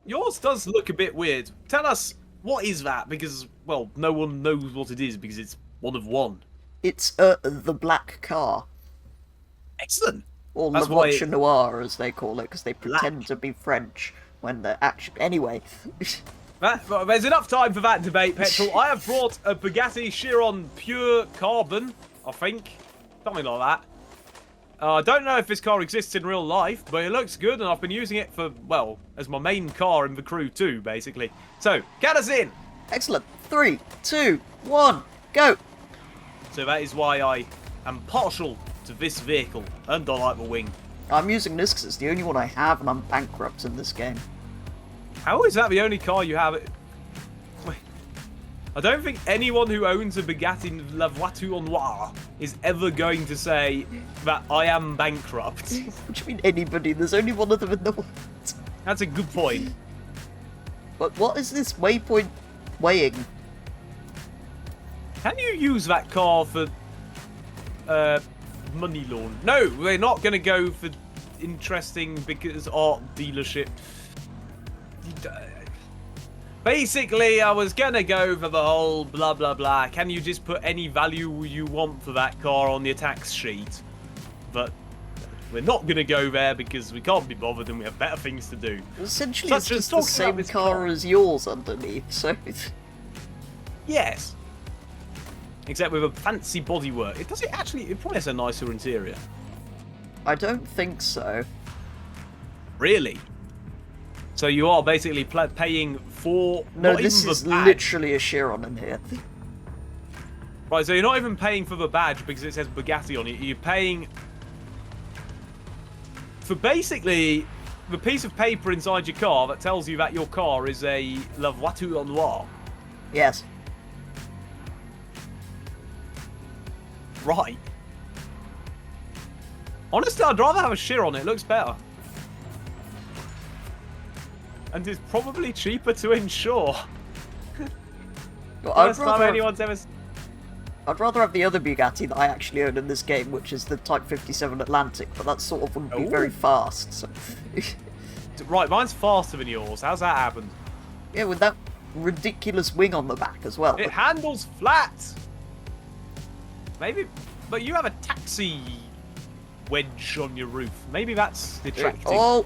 Yours does look a bit weird. Tell us, what is that? Because, well, no one knows what it is because it's one of one. It's the black car, Excellent. or La That's why Voiture Noire as they call it, because they pretend black. to be French when they're actually. Anyway. Well, there's enough time for that debate, Petrol. I have brought a Bugatti Chiron Pure Carbon, I think. Something like that. I don't know if this car exists in real life, but it looks good, and I've been using it for, well, as my main car in the crew too, basically. So, get us in! Excellent. 3, 2, 1, go! So that is why I am partial to this vehicle, and I like the wing. I'm using this because it's the only one I have, and I'm bankrupt in this game. How is that the only car you have? Wait, I don't think anyone who owns a Bugatti La Voiture Noire is ever going to say that I am bankrupt. What do you mean anybody? There's only one of them in the world. That's a good point. But what is this waypoint weighing? Can you use that car for money laundering? No, we're not going to go for interesting because art dealership. Basically, I was going to go for the whole blah blah blah. Can you just put any value you want for that car on your tax sheet? But we're not going to go there because we can't be bothered and we have better things to do. Essentially, Such it's as just the talking same about this car as yours underneath, so... Yes. Except with a fancy bodywork. It probably has a nicer interior. I don't think so. Really? So you are basically paying for... No, not this even is the badge. literally a Chiron in here. Right, so you're not even paying for the badge because it says Bugatti on it. You're paying for basically the piece of paper inside your car that tells you that your car is a La Voiture Noire. Yes. Right. Honestly, I'd rather have a Chiron. It looks better. And it's probably cheaper to insure. Well, First time anyone's ever... I'd rather have the other Bugatti that I actually own in this game, which is the Type 57 Atlantic, but that sort of wouldn't be very fast, so... Right, mine's faster than yours. How's that happened? Yeah, with that ridiculous wing on the back as well. It handles flat! Maybe... But you have a taxi wedge on your roof. Maybe that's detracting. Oh!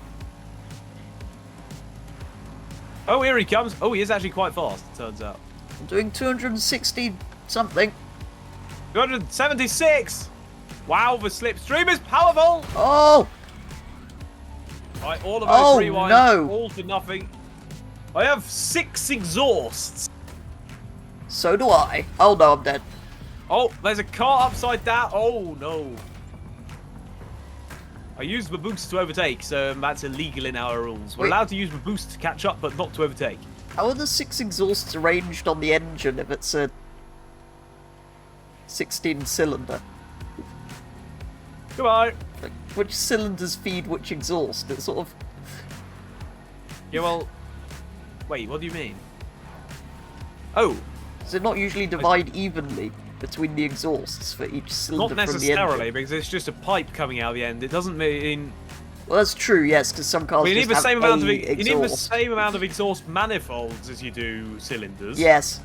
Oh, here he comes. Oh, he is actually quite fast, it turns out. I'm doing 260 something. 276! Wow, the slipstream is powerful! Oh! Right, all of those rewinds, no. all for nothing. I have 6 exhausts. So do I. Oh no, I'm dead. Oh, there's a car upside down. Oh, no. I used the boost to overtake, so that's illegal in our rules. We're allowed to use the boost to catch up, but not to overtake. How are the 6 exhausts arranged on the engine if it's a 16-cylinder? Goodbye. Like, which cylinders feed which exhaust? It's sort of... Yeah, well... Wait, what do you mean? Oh. Does it not usually divide evenly between the exhausts for each cylinder Not from the engine? necessarily, because it's just a pipe coming out the end. It doesn't mean... Well, that's true, yes, because some cars you need just the have same amount of exhaust. you need the same amount of exhaust manifolds as you do cylinders. Yes.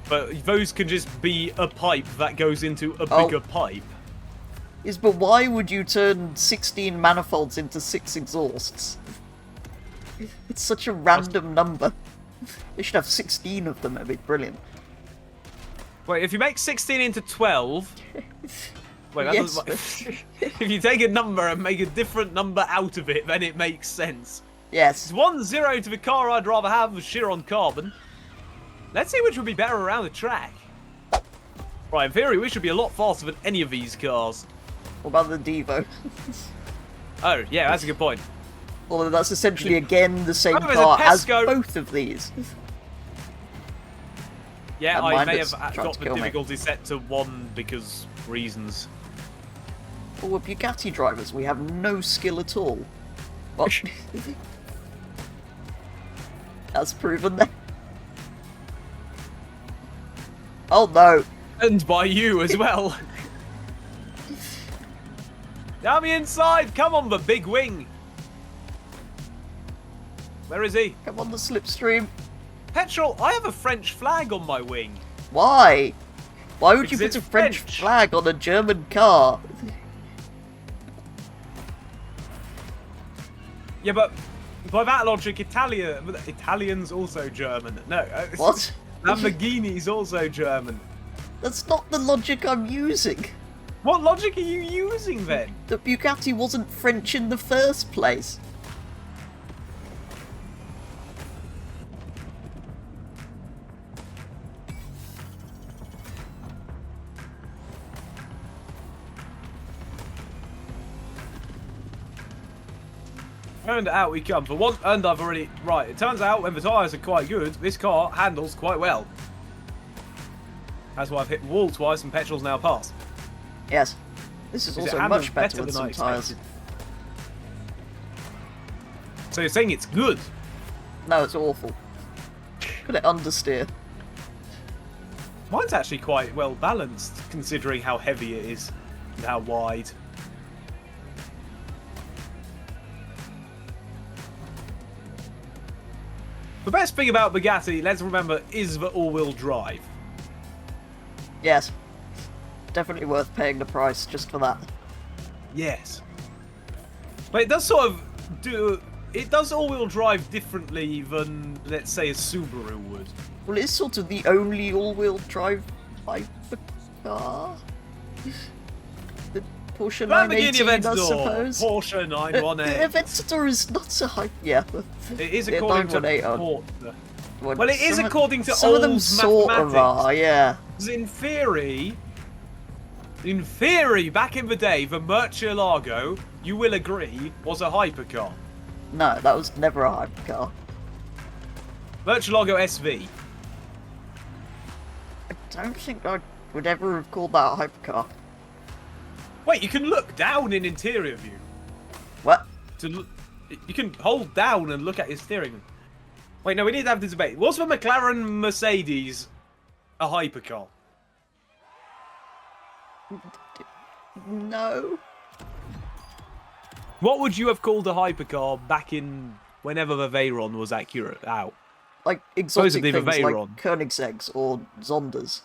But those can just be a pipe that goes into a bigger pipe. Yes, but why would you turn 16 manifolds into 6 exhausts? It's such a random number. They should have 16 of them, it'd be brilliant. Wait, if you make 16 into 12... Wait, that Yes, doesn't... If you take a number and make a different number out of it, then it makes sense. Yes. It's 1-0 to the car I'd rather have, the Chiron Carbon. Let's see which would be better around the track. Right, in theory, we should be a lot faster than any of these cars. What about the Devo? Oh, yeah, that's a good point. Although that's essentially, again, the same there's a car as Pesco. both of these. Yeah, And I mine may that's have trying got to the kill me. difficulty set to 1 because reasons. But we're Bugatti drivers, we have no skill at all. Well, that's proven that. Oh no! And by you as well. Down the inside! Come on, the big wing! Where is he? Come on the slipstream. Petrol, I have a French flag on my wing. Why? Why would you Because put a it's French French. flag on a German car? Yeah, but by that logic, Italian's also German. No. What? Lamborghini's also German. That's not the logic I'm using. What logic are you using then? That Bugatti wasn't French in the first place. And out we come. For one, and I've already... Right, it turns out when the tyres are quite good, this car handles quite well. That's why I've hit the wall twice and petrol's now passed. Yes. This is also much better with some tyres. So you're saying it's good? No, it's awful. Could it understeer? Mine's actually quite well balanced, considering how heavy it is and how wide. The best thing about Bugatti, let's remember, is the all-wheel drive. Yes. Definitely worth paying the price just for that. Yes. But it does sort of do... It does all-wheel drive differently than, let's say, a Subaru would. Well, it's sort of the only all-wheel drive hypercar. The Porsche 918, I suppose. Porsche 918. The Aventador is not a hyper... Yeah. It is according to 918 on. Porsche. Well, it is according to some old of them sort of are, yeah. In theory, back in the day, the Murcielago, you will agree, was a hypercar. No, that was never a hypercar. Murcielago SV. I don't think I would ever have called that a hypercar. Wait, you can look down in interior view. What? You can hold down and look at your steering. Wait, no, we need to have this debate. Was the McLaren Mercedes a hypercar? No. What would you have called a hypercar back in whenever the Veyron was accurate out? Like exotic Supposedly the things like Veyron. Koenigsegg's or Zonders.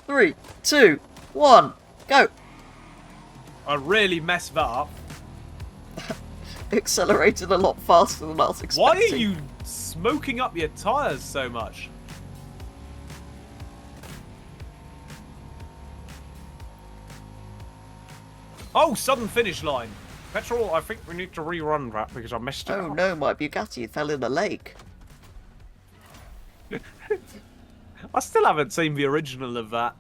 3, 2, 1, go! I really messed that up. Accelerated a lot faster than I was expecting. Why are you smoking up your tyres so much? Oh, sudden finish line. Petrol, I think we need to rerun that because I messed it Oh up. no, my Bugatti fell in a lake. I still haven't seen the original of that.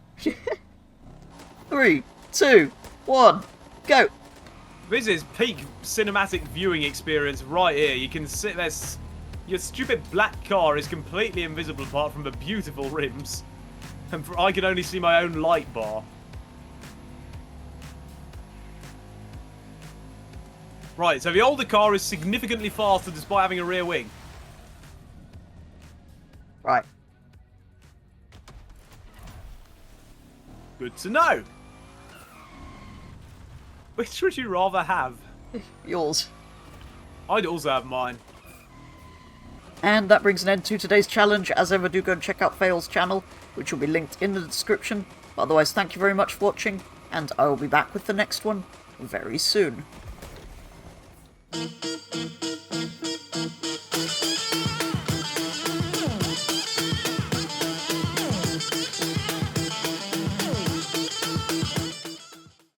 3, 2, 1, go! This is peak cinematic viewing experience right here. You can sit there. Your stupid black car is completely invisible apart from the beautiful rims. And I can only see my own light bar. Right, so the older car is significantly faster despite having a rear wing. Right. Good to know. Which would you rather have? Yours. I'd also have mine. And that brings an end to today's challenge. As ever, do go and check out Fail's channel, which will be linked in the description. But otherwise, thank you very much for watching, and I will be back with the next one very soon.